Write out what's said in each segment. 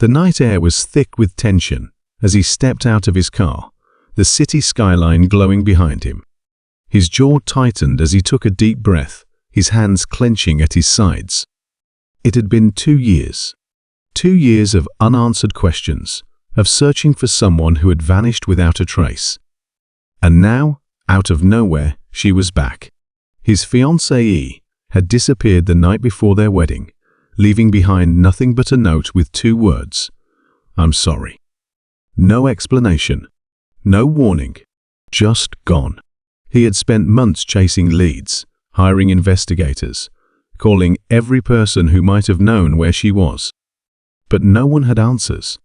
The night air was thick with tension as he stepped out of his car, the city skyline glowing behind him. His jaw tightened as he took a deep breath, his hands clenching at his sides. It had been 2 years. 2 years of unanswered questions, of searching for someone who had vanished without a trace. And now, out of nowhere, she was back. His fiancée had disappeared the night before their wedding, leaving behind nothing but a note with 2 words: "I'm sorry." No explanation, no warning, just gone. He had spent months chasing leads, hiring investigators, calling every person who might have known where she was. But no one had answers.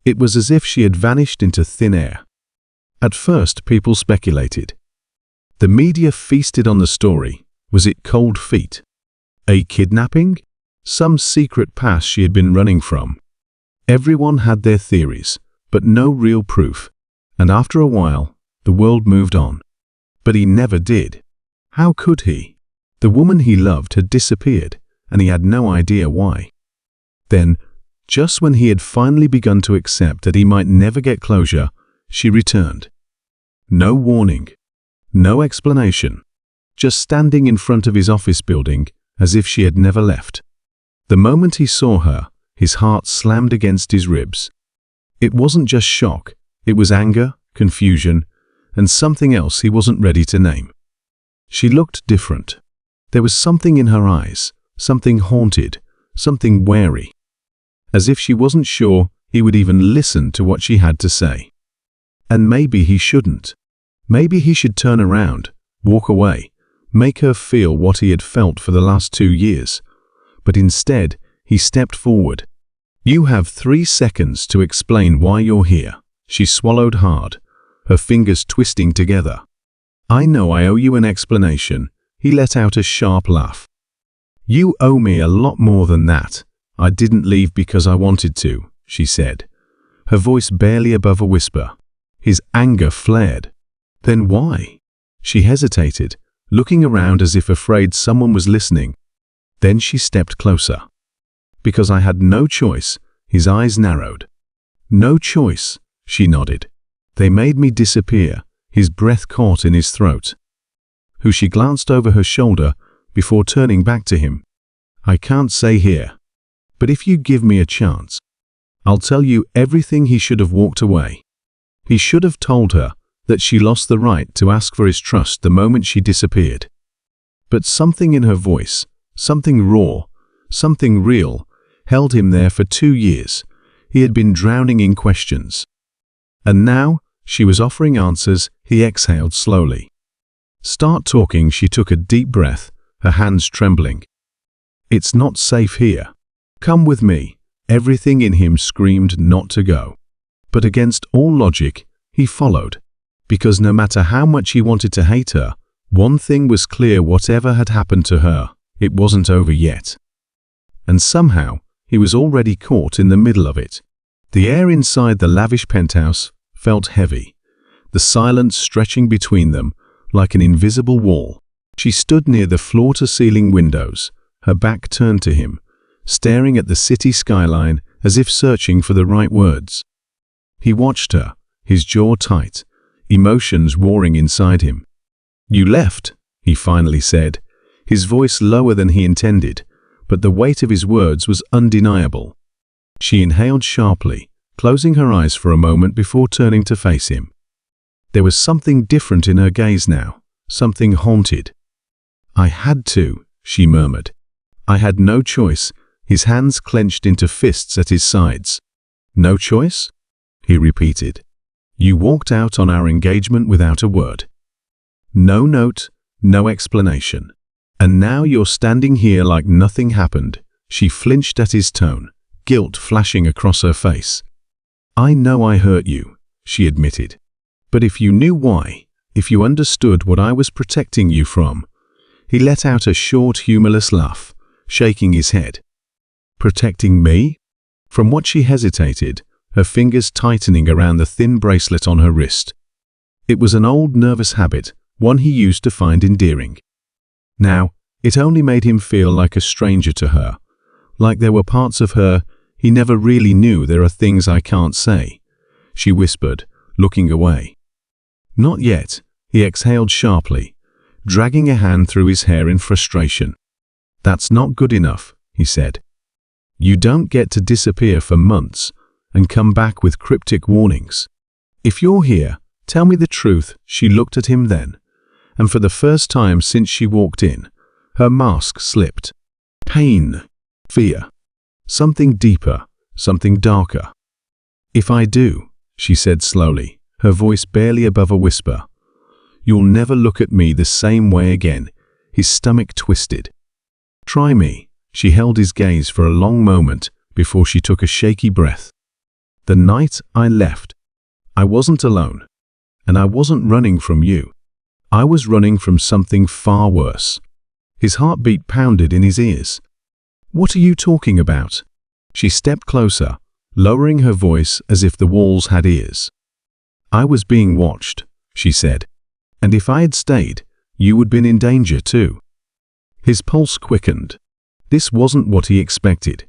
It was as if she had vanished into thin air. At first, people speculated. The media feasted on the story. Was it cold feet? A kidnapping? Some secret past she had been running from? Everyone had their theories, but no real proof. And after a while, the world moved on. But he never did. How could he? The woman he loved had disappeared, and he had no idea why. Then, just when he had finally begun to accept that he might never get closure, she returned. No warning, no explanation, just standing in front of his office building as if she had never left. The moment he saw her, his heart slammed against his ribs. It wasn't just shock, it was anger, confusion, and something else he wasn't ready to name. She looked different. There was something in her eyes, something haunted, something wary. As if she wasn't sure he would even listen to what she had to say. And maybe he shouldn't. Maybe he should turn around, walk away, make her feel what he had felt for the last 2 years. But instead, he stepped forward. "You have 3 seconds to explain why you're here." She swallowed hard, her fingers twisting together. "I know I owe you an explanation." He let out a sharp laugh. "You owe me a lot more than that. I didn't leave because I wanted to," she said, her voice barely above a whisper. His anger flared. "Then why?" She hesitated, looking around as if afraid someone was listening. Then she stepped closer. "Because I had no choice." His eyes narrowed. "No choice," she nodded. "They made me disappear." His breath caught in his throat. She glanced over her shoulder before turning back to him. "I can't say here. But if you give me a chance, I'll tell you everything." He should have walked away. He should have told her that she lost the right to ask for his trust the moment she disappeared. But something in her voice, something raw, something real, held him there for 2 years. He had been drowning in questions. And now, she was offering answers. He exhaled slowly. "Start talking." She took a deep breath, her hands trembling. "It's not safe here. Come with me." Everything in him screamed not to go. But against all logic, he followed. Because no matter how much he wanted to hate her, one thing was clear: whatever had happened to her, it wasn't over yet. And somehow, he was already caught in the middle of it. The air inside the lavish penthouse felt heavy, the silence stretching between them like an invisible wall. She stood near the floor-to-ceiling windows, her back turned to him, staring at the city skyline as if searching for the right words. He watched her, his jaw tight, emotions roaring inside him. "You left," he finally said, his voice lower than he intended, but the weight of his words was undeniable. She inhaled sharply, closing her eyes for a moment before turning to face him. There was something different in her gaze now, something haunted. "I had to," she murmured. "I had no choice." His hands clenched into fists at his sides. "No choice?" he repeated. "You walked out on our engagement without a word. No note, no explanation. And now you're standing here like nothing happened." She flinched at his tone, guilt flashing across her face. "I know I hurt you," she admitted. "But if you knew why, if you understood what I was protecting you from." He let out a short, humorless laugh, shaking his head. "Protecting me?" From what she hesitated, her fingers tightening around the thin bracelet on her wrist. It was an old nervous habit, one he used to find endearing. Now, it only made him feel like a stranger to her, like there were parts of her He never really knew there are things I can't say, she whispered, looking away. Not yet, he exhaled sharply, dragging a hand through his hair in frustration. That's not good enough, he said. You don't get to disappear for months and come back with cryptic warnings. If you're here, tell me the truth. She looked at him then, and for the first time since she walked in, her mask slipped. Pain, fear, something deeper, something darker. If I do, she said slowly, her voice barely above a whisper, you'll never look at me the same way again. His stomach twisted. Try me. She held his gaze for a long moment before she took a shaky breath. The night I left, I wasn't alone, and I wasn't running from you. I was running from something far worse. His heartbeat pounded in his ears. What are you talking about? She stepped closer, lowering her voice as if the walls had ears. I was being watched, she said, and if I had stayed, you would have been in danger too. His pulse quickened. This wasn't what he expected.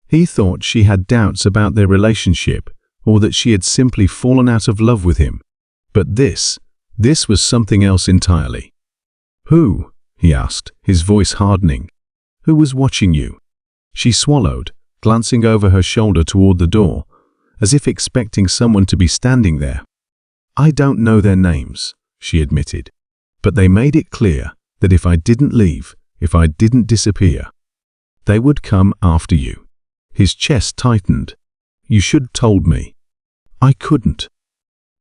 He thought she had doubts about their relationship, or that she had simply fallen out of love with him. But this was something else entirely. Who? He asked, his voice hardening. Who was watching you? She swallowed, glancing over her shoulder toward the door, as if expecting someone to be standing there. I don't know their names, she admitted, but they made it clear that if I didn't leave, if I didn't disappear, they would come after you. His chest tightened. You should have told me. I couldn't.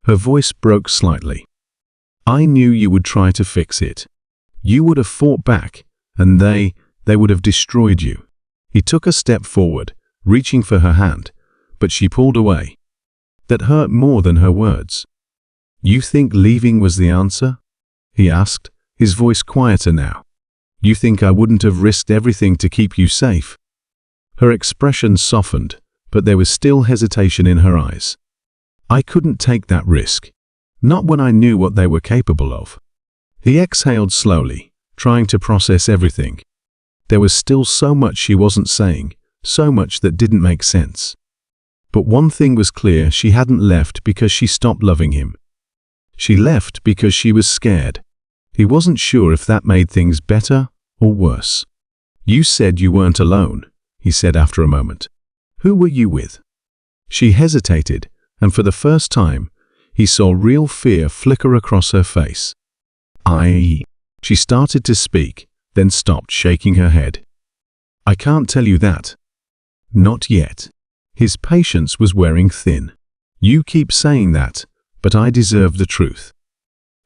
Her voice broke slightly. I knew you would try to fix it. You would have fought back, and they would have destroyed you. He took a step forward, reaching for her hand, but she pulled away. That hurt more than her words. You think leaving was the answer? He asked, his voice quieter now. You think I wouldn't have risked everything to keep you safe? Her expression softened, but there was still hesitation in her eyes. I couldn't take that risk. Not when I knew what they were capable of. He exhaled slowly, trying to process everything. There was still so much she wasn't saying, so much that didn't make sense. But one thing was clear, she hadn't left because she stopped loving him. She left because she was scared. He wasn't sure if that made things better or worse. You said you weren't alone, he said after a moment. Who were you with? She hesitated, and for the first time, he saw real fear flicker across her face. She started to speak, then stopped, shaking her head. I can't tell you that. Not yet. His patience was wearing thin. You keep saying that, but I deserve the truth.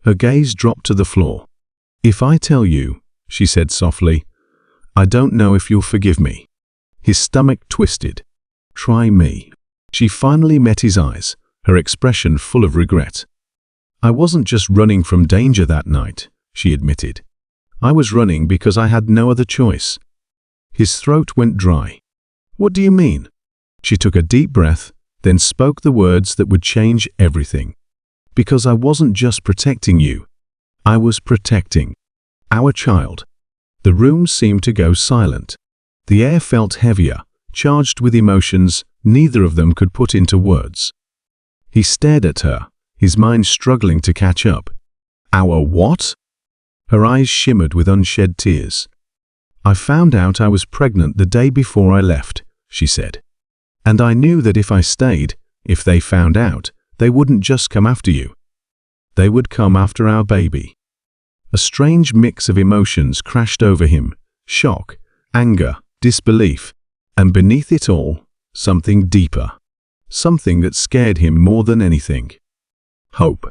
Her gaze dropped to the floor. If I tell you, she said softly, I don't know if you'll forgive me. His stomach twisted. Try me. She finally met his eyes, her expression full of regret. I wasn't just running from danger that night, she admitted. I was running because I had no other choice. His throat went dry. What do you mean? She took a deep breath, then spoke the words that would change everything. Because I wasn't just protecting you. I was protecting our child. The room seemed to go silent. The air felt heavier, charged with emotions neither of them could put into words. He stared at her, his mind struggling to catch up. Our what? Her eyes shimmered with unshed tears. I found out I was pregnant the day before I left, she said. And I knew that if I stayed, if they found out, they wouldn't just come after you. They would come after our baby. A strange mix of emotions crashed over him, shock, anger, disbelief, and beneath it all, something deeper. Something that scared him more than anything. Hope.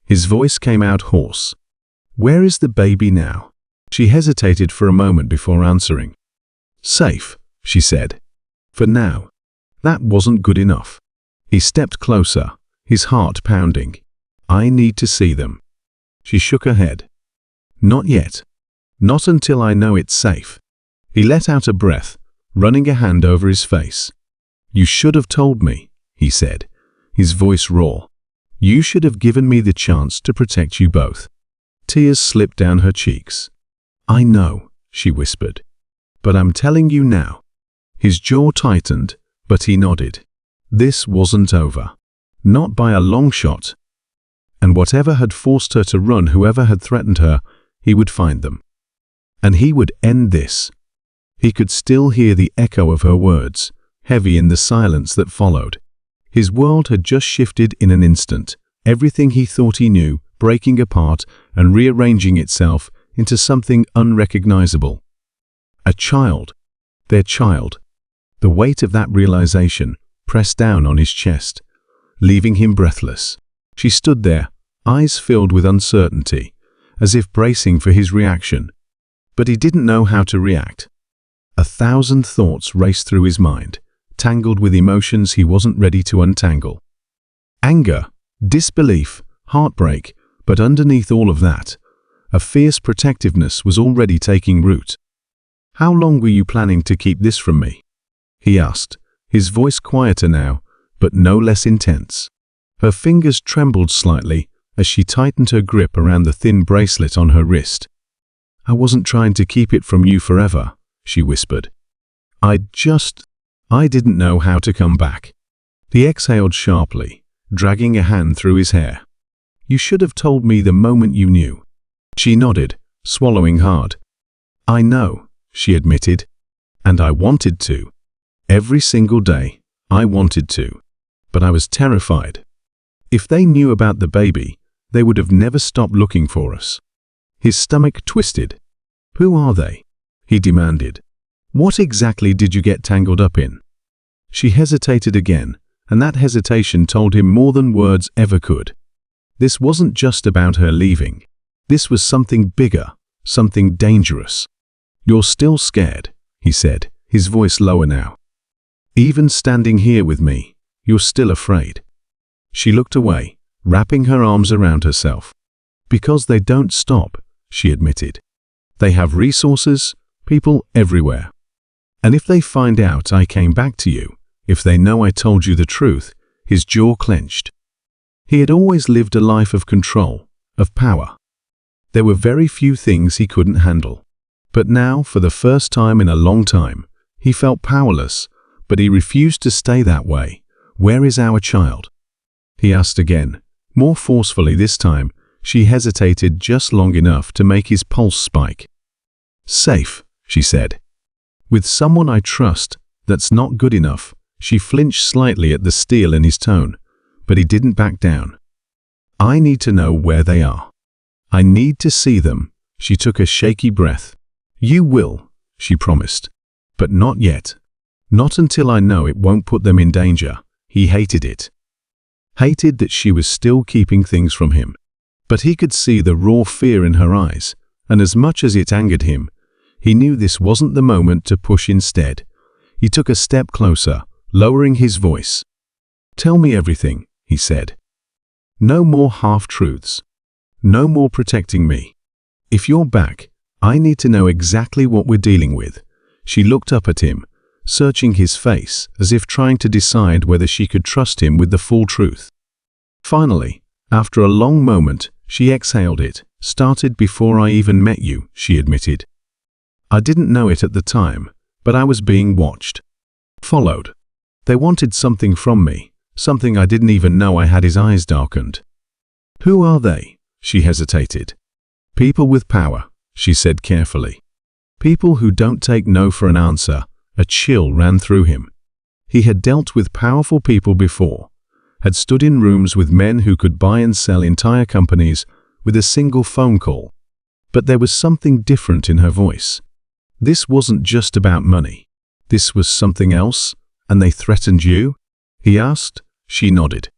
His voice came out hoarse. Where is the baby now? She hesitated for a moment before answering. Safe, she said. For now. That wasn't good enough. He stepped closer, his heart pounding. I need to see them. She shook her head. Not yet. Not until I know it's safe. He let out a breath, running a hand over his face. You should have told me, he said, his voice raw. You should have given me the chance to protect you both. Tears slipped down her cheeks. I know, she whispered. But I'm telling you now. His jaw tightened, But he nodded. This wasn't over. Not by a long shot. And whatever had forced her to run, whoever had threatened her, he would find them. And he would end this. He could still hear the echo of her words, heavy in the silence that followed. His world had just shifted in an instant, everything he thought he knew breaking apart and rearranging itself into something unrecognizable. A child. Their child. The weight of that realization pressed down on his chest, leaving him breathless. She stood there, eyes filled with uncertainty, as if bracing for his reaction. But he didn't know how to react. 1,000 thoughts raced through his mind, tangled with emotions he wasn't ready to untangle. Anger, disbelief, heartbreak, but underneath all of that, a fierce protectiveness was already taking root. "How long were you planning to keep this from me?" he asked, his voice quieter now, but no less intense. Her fingers trembled slightly as she tightened her grip around the thin bracelet on her wrist. "I wasn't trying to keep it from you forever," she whispered. I didn't know how to come back." He exhaled sharply, dragging a hand through his hair. "You should have told me the moment you knew." She nodded, swallowing hard. "I know," she admitted, "and I wanted to. Every single day, I wanted to. But I was terrified. If they knew about the baby, they would have never stopped looking for us." His stomach twisted. "Who are they?" he demanded. "What exactly did you get tangled up in?" She hesitated again, and that hesitation told him more than words ever could. This wasn't just about her leaving. This was something bigger, something dangerous. "You're still scared," he said, his voice lower now. "Even standing here with me, you're still afraid." She looked away, wrapping her arms around herself. "Because they don't stop," she admitted. "They have resources, people everywhere. And if they find out I came back to you, if they know I told you the truth," his jaw clenched. He had always lived a life of control, of power. There were very few things he couldn't handle. But now, for the first time in a long time, he felt powerless, but he refused to stay that way. "Where is our child?" he asked again, more forcefully this time. She hesitated just long enough to make his pulse spike. "Safe," she said. "With someone I trust." "That's not good enough." She flinched slightly at the steel in his tone, but he didn't back down. "I need to know where they are. I need to see them." She took a shaky breath. "You will," she promised. "But not yet. Not until I know it won't put them in danger." He hated it. Hated that she was still keeping things from him. But he could see the raw fear in her eyes, and as much as it angered him, he knew this wasn't the moment to push instead. He took a step closer, lowering his voice. "Tell me everything," he said. "No more half-truths. No more protecting me. If you're back, I need to know exactly what we're dealing with." She looked up at him, searching his face as if trying to decide whether she could trust him with the full truth. Finally, after a long moment, she exhaled it. "Started before I even met you," she admitted. "I didn't know it at the time, but I was being watched. Followed. They wanted something from me, something I didn't even know I had." His eyes darkened. "Who are they?" She hesitated. "People with power," she said carefully. "People who don't take no for an answer." A chill ran through him. He had dealt with powerful people before, had stood in rooms with men who could buy and sell entire companies with a single phone call. But there was something different in her voice. This wasn't just about money. This was something else. "And they threatened you?" he asked. She nodded.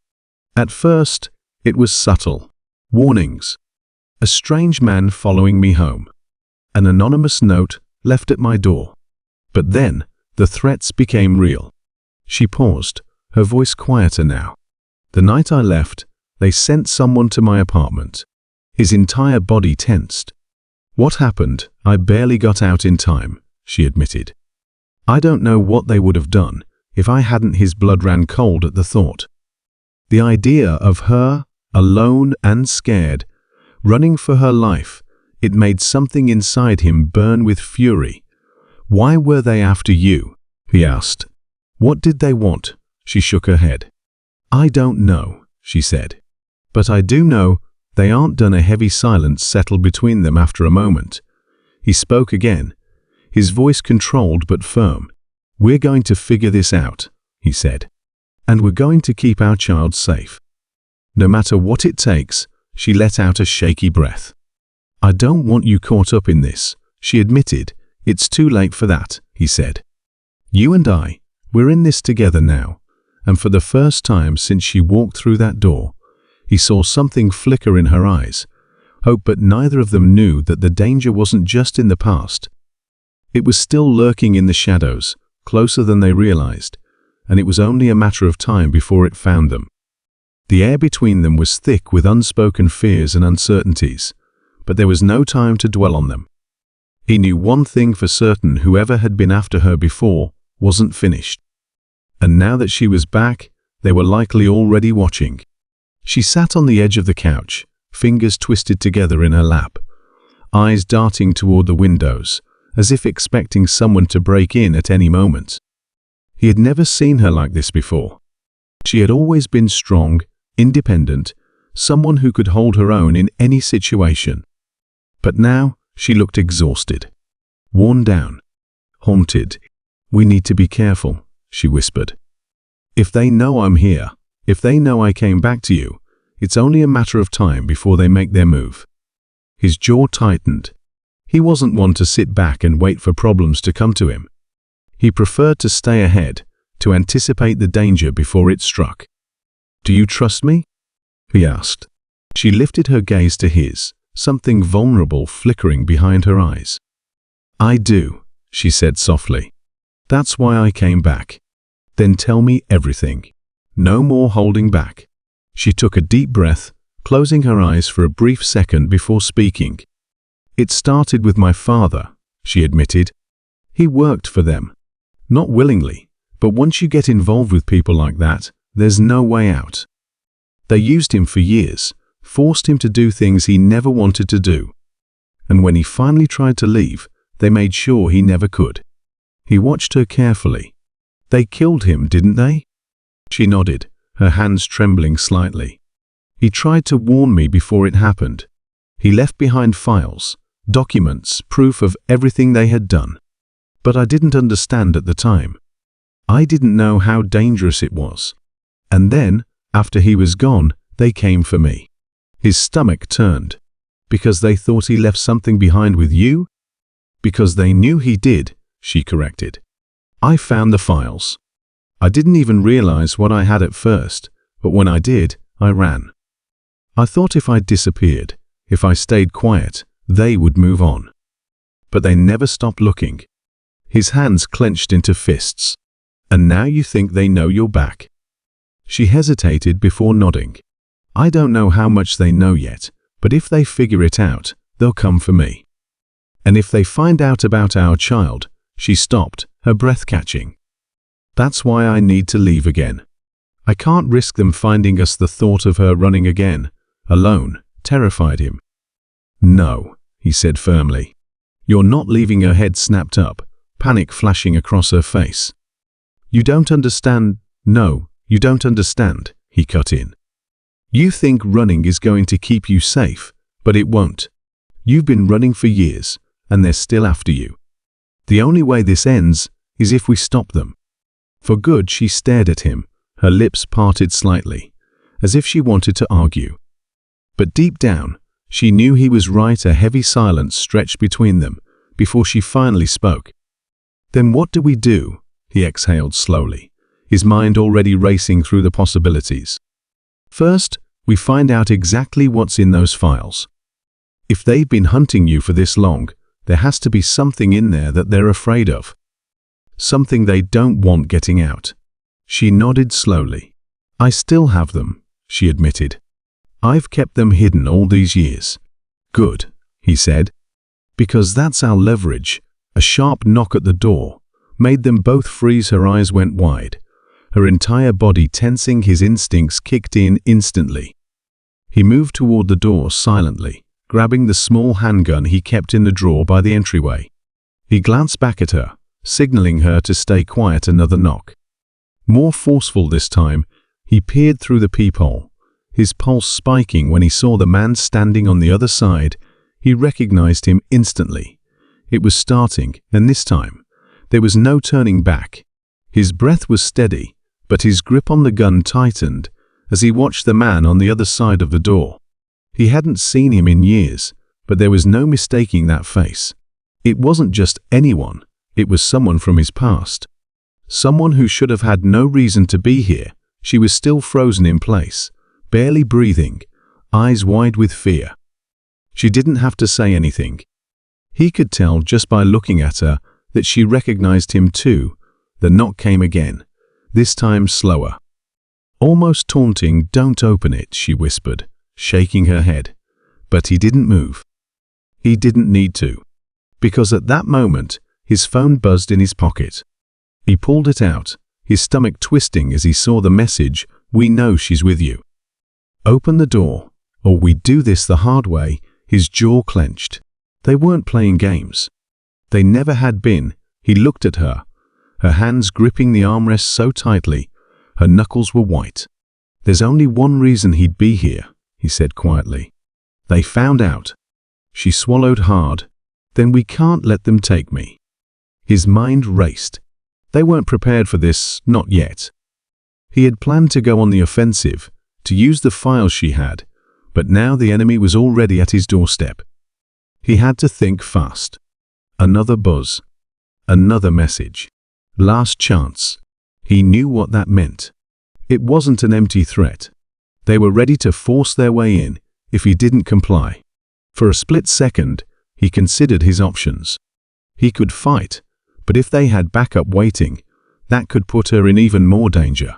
"At first, it was subtle. Warnings. A strange man following me home. An anonymous note left at my door. But then, the threats became real." She paused, her voice quieter now. "The night I left, they sent someone to my apartment." His entire body tensed. "What happened? I barely got out in time," she admitted. "I don't know what they would have done if I hadn't." His blood ran cold at the thought. The idea of her, alone and scared, running for her life, it made something inside him burn with fury. "Why were they after you?" he asked. What did they want? She shook her head. I don't know, she said. But I do know they aren't done. A heavy silence settled between them after a moment. He spoke again, his voice controlled but firm. We're going to figure this out, he said. And we're going to keep our child safe. No matter what it takes. She let out a shaky breath. I don't want you caught up in this, she admitted. It's too late for that, he said. You and I, we're in this together now. And for the first time since she walked through that door, he saw something flicker in her eyes. Hope, but neither of them knew that the danger wasn't just in the past. It was still lurking in the shadows, closer than they realized, and it was only a matter of time before it found them. The air between them was thick with unspoken fears and uncertainties, but there was no time to dwell on them. He knew one thing for certain: whoever had been after her before wasn't finished. And now that she was back, they were likely already watching. She sat on the edge of the couch, fingers twisted together in her lap, eyes darting toward the windows, as if expecting someone to break in at any moment. He had never seen her like this before. She had always been strong, independent, someone who could hold her own in any situation. But now she looked exhausted, worn down, haunted. We need to be careful, she whispered. If they know I'm here, if they know I came back to you, it's only a matter of time before they make their move. His jaw tightened. He wasn't one to sit back and wait for problems to come to him. He preferred to stay ahead, to anticipate the danger before it struck. Do you trust me? He asked. She lifted her gaze to his, something vulnerable flickering behind her eyes. I do, she said softly. That's why I came back. Then tell me everything. No more holding back. She took a deep breath, closing her eyes for a brief second before speaking. It started with my father, she admitted. He worked for them. Not willingly, but once you get involved with people like that, there's no way out. They used him for years, forced him to do things he never wanted to do. And when he finally tried to leave, they made sure he never could. He watched her carefully. They killed him, didn't they? She nodded, her hands trembling slightly. He tried to warn me before it happened. He left behind files, documents, proof of everything they had done. But I didn't understand at the time. I didn't know how dangerous it was. And then, after he was gone, they came for me. His stomach turned. Because they thought he left something behind with you? Because they knew he did, she corrected. I found the files. I didn't even realize what I had at first, but when I did, I ran. I thought if I disappeared, if I stayed quiet, they would move on. But they never stopped looking. His hands clenched into fists. And now you think they know you're back? She hesitated before nodding. I don't know how much they know yet, but if they figure it out, they'll come for me. And if they find out about our child, she stopped, her breath catching. That's why I need to leave again. I can't risk them finding us. The thought of her running again, alone, terrified him. No, he said firmly. You're not leaving. Her head snapped up, panic flashing across her face. You don't understand. No, you don't understand, he cut in. You think running is going to keep you safe, but it won't. You've been running for years, and they're still after you. The only way this ends is if we stop them. For good. She stared at him, her lips parted slightly, as if she wanted to argue. But deep down, she knew he was right. A heavy silence stretched between them before she finally spoke. Then what do we do? He exhaled slowly, his mind already racing through the possibilities. First, we find out exactly what's in those files. If they've been hunting you for this long, there has to be something in there that they're afraid of. Something they don't want getting out. She nodded slowly. I still have them, she admitted. I've kept them hidden all these years. Good, he said. Because that's our leverage. A sharp knock at the door made them both freeze. Her eyes went wide, her entire body tensing. His instincts kicked in instantly. He moved toward the door silently, grabbing the small handgun he kept in the drawer by the entryway. He glanced back at her, signaling her to stay quiet. Another knock. More forceful this time, he peered through the peephole, his pulse spiking when he saw the man standing on the other side. He recognized him instantly. It was starting, and this time, there was no turning back. His breath was steady, but his grip on the gun tightened as he watched the man on the other side of the door. He hadn't seen him in years, but there was no mistaking that face. It wasn't just anyone, it was someone from his past. Someone who should have had no reason to be here. She was still frozen in place, barely breathing, eyes wide with fear. She didn't have to say anything. He could tell just by looking at her that she recognized him too. The knock came again, this time slower. Almost taunting, "Don't open it," she whispered, shaking her head. But he didn't move. He didn't need to, because at that moment, his phone buzzed in his pocket. He pulled it out, his stomach twisting as he saw the message, "We know she's with you. Open the door, or we do this the hard way." His jaw clenched. They weren't playing games. They never had been. He looked at her, her hands gripping the armrest so tightly, her knuckles were white. "There's only one reason he'd be here," he said quietly. "They found out." She swallowed hard. "Then we can't let them take me." His mind raced. They weren't prepared for this, not yet. He had planned to go on the offensive, to use the files she had, but now the enemy was already at his doorstep. He had to think fast. Another buzz. Another message. Last chance. He knew what that meant. It wasn't an empty threat. They were ready to force their way in if he didn't comply. For a split second, he considered his options. He could fight, but if they had backup waiting, that could put her in even more danger.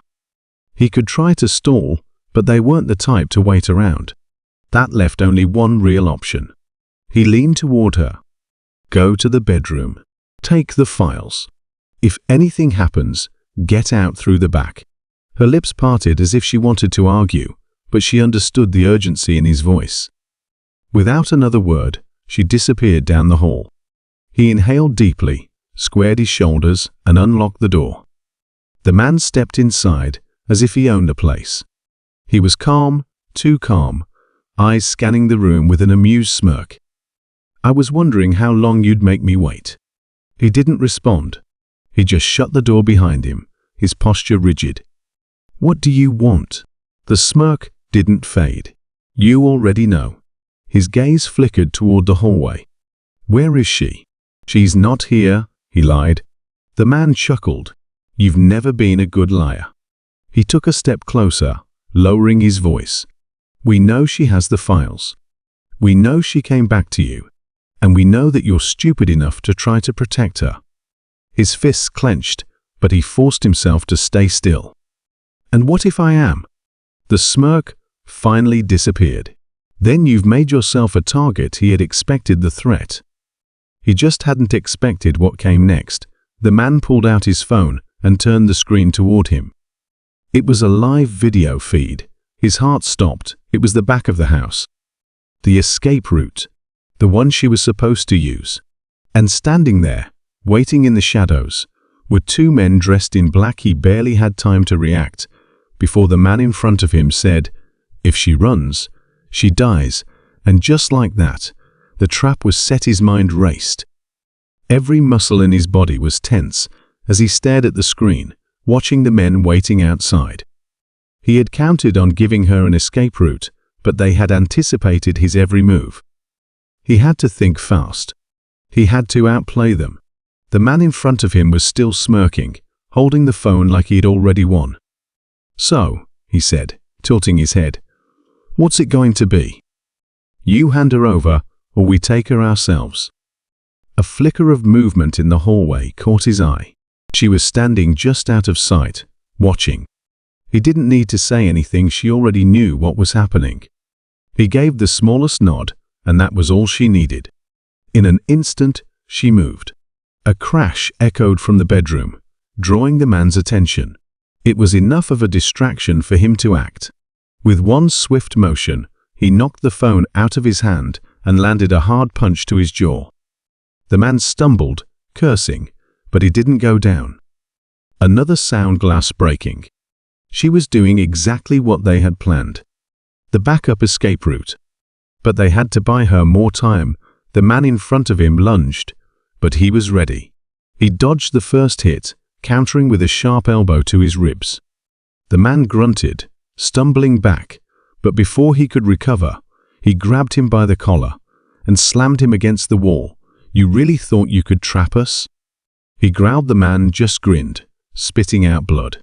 He could try to stall, but they weren't the type to wait around. That left only one real option. He leaned toward her. "Go to the bedroom. Take the files. If anything happens, get out through the back." Her lips parted as if she wanted to argue, but she understood the urgency in his voice. Without another word, she disappeared down the hall. He inhaled deeply, squared his shoulders, and unlocked the door. The man stepped inside as if he owned the place. He was calm, too calm, eyes scanning the room with an amused smirk. "I was wondering how long you'd make me wait." He didn't respond. He just shut the door behind him, his posture rigid. "What do you want?" The smirk didn't fade. "You already know." His gaze flickered toward the hallway. "Where is she?" "She's not here," he lied. The man chuckled. "You've never been a good liar." He took a step closer, lowering his voice. "We know she has the files. We know she came back to you. And we know that you're stupid enough to try to protect her." His fists clenched, but he forced himself to stay still. "And what if I am?" The smirk finally disappeared. "Then you've made yourself a target." He had expected the threat. He just hadn't expected what came next. The man pulled out his phone and turned the screen toward him. It was a live video feed. His heart stopped. It was the back of the house. The escape route. The one she was supposed to use. And standing there, waiting in the shadows, were two men dressed in black. He barely had time to react before the man in front of him said, "If she runs, she dies." And just like that, the trap was set. His mind raced. Every muscle in his body was tense as he stared at the screen, watching the men waiting outside. He had counted on giving her an escape route, but they had anticipated his every move. He had to think fast. He had to outplay them. The man in front of him was still smirking, holding the phone like he had already won. "So," he said, tilting his head, "what's it going to be? You hand her over, or we take her ourselves?" A flicker of movement in the hallway caught his eye. She was standing just out of sight, watching. He didn't need to say anything. She already knew what was happening. He gave the smallest nod, and that was all she needed. In an instant, she moved. A crash echoed from the bedroom, drawing the man's attention. It was enough of a distraction for him to act. With one swift motion, he knocked the phone out of his hand and landed a hard punch to his jaw. The man stumbled, cursing, but he didn't go down. Another sound, glass breaking. She was doing exactly what they had planned. The backup escape route. But they had to buy her more time. The man in front of him lunged, but he was ready. He dodged the first hit, countering with a sharp elbow to his ribs. The man grunted, stumbling back, but before he could recover, he grabbed him by the collar and slammed him against the wall. "You really thought you could trap us?" He growled. The man just grinned, spitting out blood.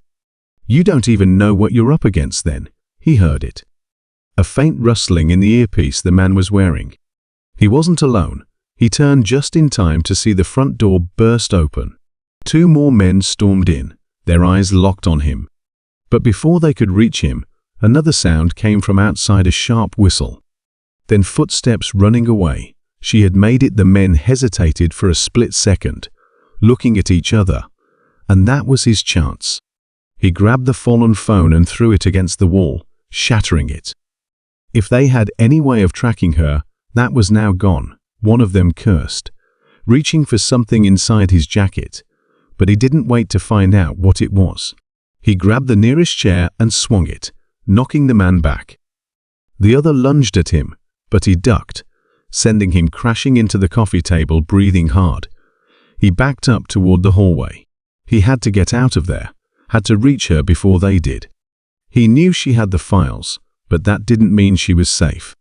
"You don't even know what you're up against then." He heard it. A faint rustling in the earpiece the man was wearing. He wasn't alone. He turned just in time to see the front door burst open. 2 more men stormed in, their eyes locked on him. But before they could reach him, another sound came from outside, a sharp whistle. Then footsteps running away. She had made it. The men hesitated for a split second, looking at each other, and that was his chance. He grabbed the fallen phone and threw it against the wall, shattering it. If they had any way of tracking her, that was now gone. One of them cursed, reaching for something inside his jacket, but he didn't wait to find out what it was. He grabbed the nearest chair and swung it, knocking the man back. The other lunged at him, but he ducked, sending him crashing into the coffee table, breathing hard. He backed up toward the hallway. He had to get out of there, had to reach her before they did. He knew she had the files, but that didn't mean she was safe.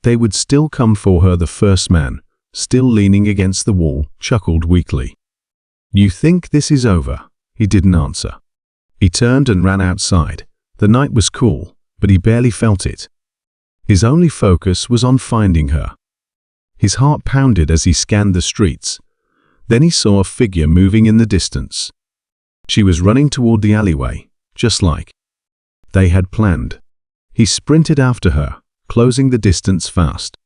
They would still come for her. The first man, still leaning against the wall, chuckled weakly. "You think this is over?" He didn't answer. He turned and ran outside. The night was cool, but he barely felt it. His only focus was on finding her. His heart pounded as he scanned the streets. Then he saw a figure moving in the distance. She was running toward the alleyway, just like they had planned. He sprinted after her, closing the distance fast.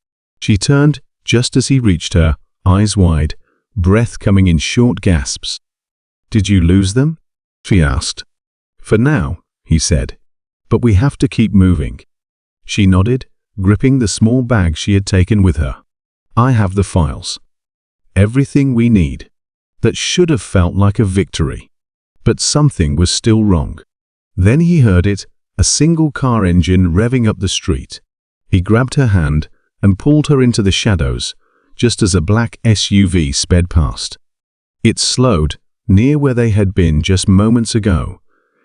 She turned just as he reached her, eyes wide, breath coming in short gasps. "Did you lose them?" she asked. "For now," he said, "but we have to keep moving." She nodded, gripping the small bag she had taken with her. "I have the files. Everything we need." That should have felt like a victory. But something was still wrong. Then he heard it, a single car engine revving up the street. He grabbed her hand and pulled her into the shadows, just as a black SUV sped past. It slowed, near where they had been just moments ago.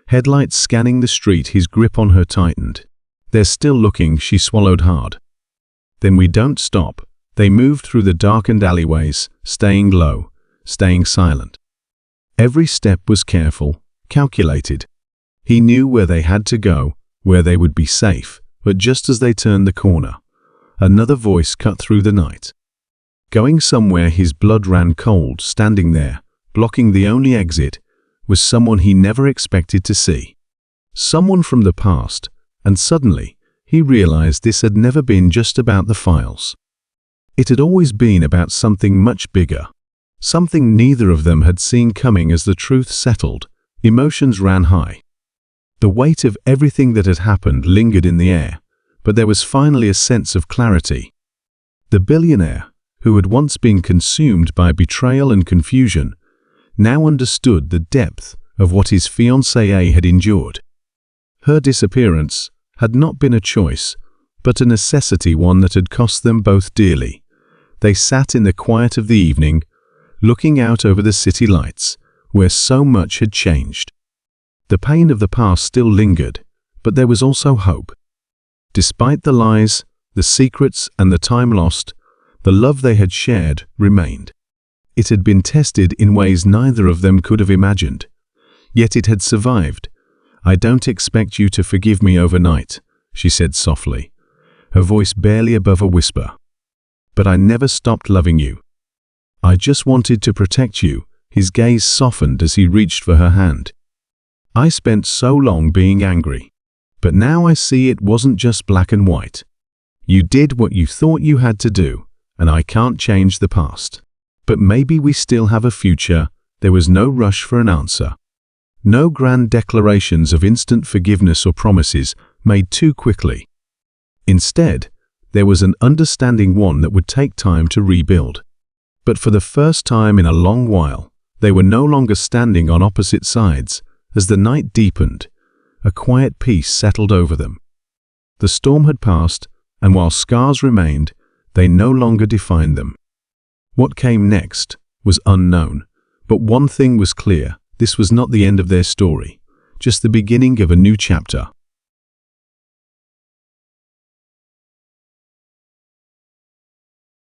Headlights scanning the street. His grip on her tightened. "They're still looking," she swallowed hard. "Then we don't stop." They moved through the darkened alleyways, staying low, staying silent. Every step was careful, calculated. He knew where they had to go, where they would be safe, but just as they turned the corner, another voice cut through the night. Going somewhere. His blood ran cold. Standing there, blocking the only exit, was someone he never expected to see. Someone from the past, and suddenly, he realized this had never been just about the files. It had always been about something much bigger. Something neither of them had seen coming. As the truth settled, emotions ran high. The weight of everything that had happened lingered in the air, but there was finally a sense of clarity. The billionaire, who had once been consumed by betrayal and confusion, now understood the depth of what his fiancée had endured. Her disappearance had not been a choice, but a necessity, one that had cost them both dearly. They sat in the quiet of the evening, looking out over the city lights, where so much had changed. The pain of the past still lingered, but there was also hope. Despite the lies, the secrets, and the time lost, the love they had shared remained. It had been tested in ways neither of them could have imagined, yet it had survived. "I don't expect you to forgive me overnight," she said softly, her voice barely above a whisper. "But I never stopped loving you. I just wanted to protect you." His gaze softened as he reached for her hand. "I spent so long being angry, but now I see it wasn't just black and white. You did what you thought you had to do, and I can't change the past. But maybe we still have a future." There was no rush for an answer. No grand declarations of instant forgiveness or promises made too quickly. Instead, there was an understanding, one that would take time to rebuild. But for the first time in a long while, they were no longer standing on opposite sides. As the night deepened, a quiet peace settled over them. The storm had passed, and while scars remained, they no longer defined them. What came next was unknown, but one thing was clear: this was not the end of their story, just the beginning of a new chapter.